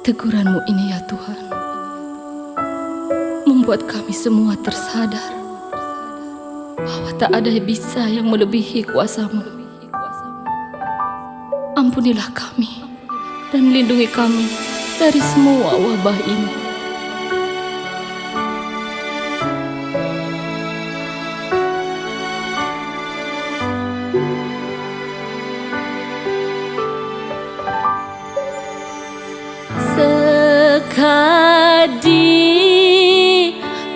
Teguran-Mu ini ya Tuhan, membuat kami semua tersadar bahwa tak ada bisa yang melebihi kuasa-Mu. Ampunilah kami dan lindungi kami dari semua wabah ini. Sekadi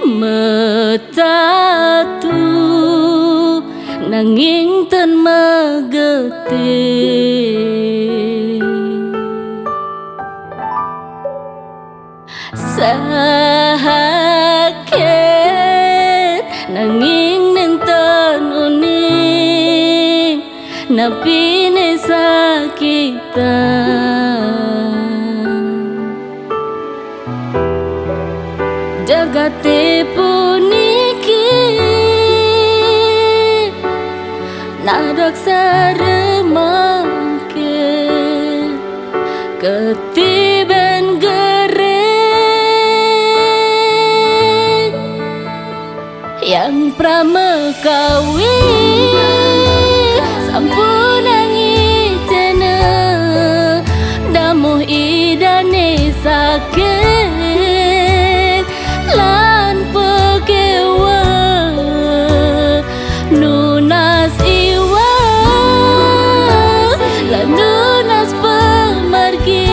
metatu nanging ten megete, sakit nanging nenten uning napine sakitan. Jagate puniki nadak saremangke ketiben gering yang pramekawi sampun ngicene damuh idane sakit lan pekewa nunas iwa lan nunas pemargi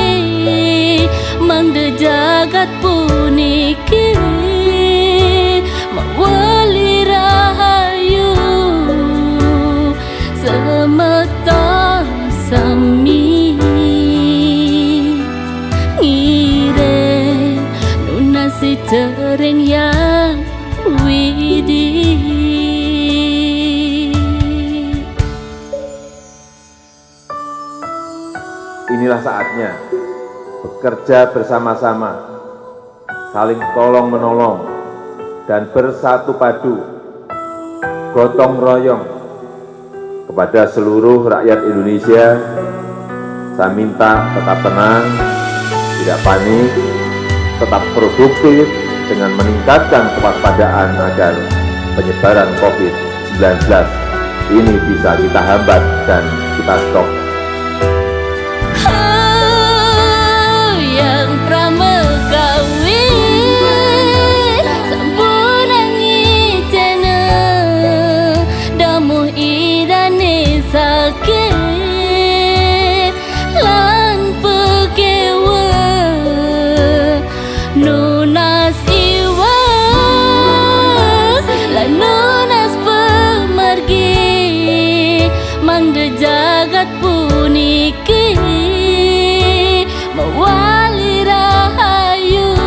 mangde jagat puniki mawali rahayu semeta sami ngire nunasi tering yang widi. Inilah saatnya bekerja bersama-sama, saling tolong menolong dan bersatu padu, gotong royong. Kepada seluruh rakyat Indonesia, saya minta tetap tenang, tidak panik, tetap produktif dengan meningkatkan kewaspadaan agar penyebaran COVID-19 ini bisa kita hambat dan kita stop. Yang pramegawi sampun ngicene damuh idane sakit lan pekewa nunas iwa lan nunas pemargi mangde jagat puniki mawali rahayu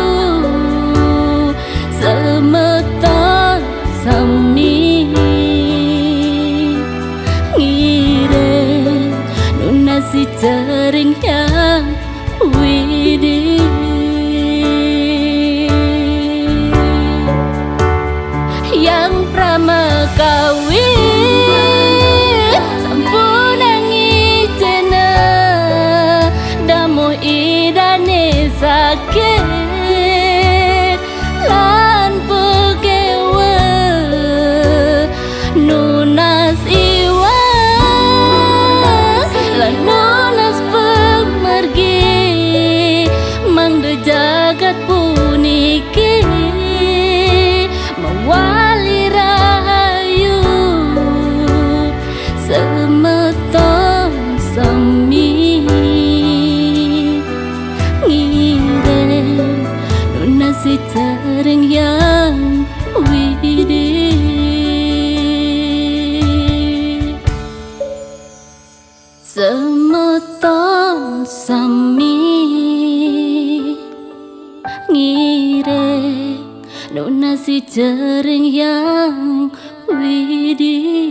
semeta sami ngire nunasi tering yang widi. Yang pramekawi sampun ngicene damuh idane sakit lan pekewa nunas iwa lan nunas pemargi mangde jagat puniki mawali rahayu semeta sami ngire nunasi tering yang widi. Semeta sami ngire nunasi tering yang widi.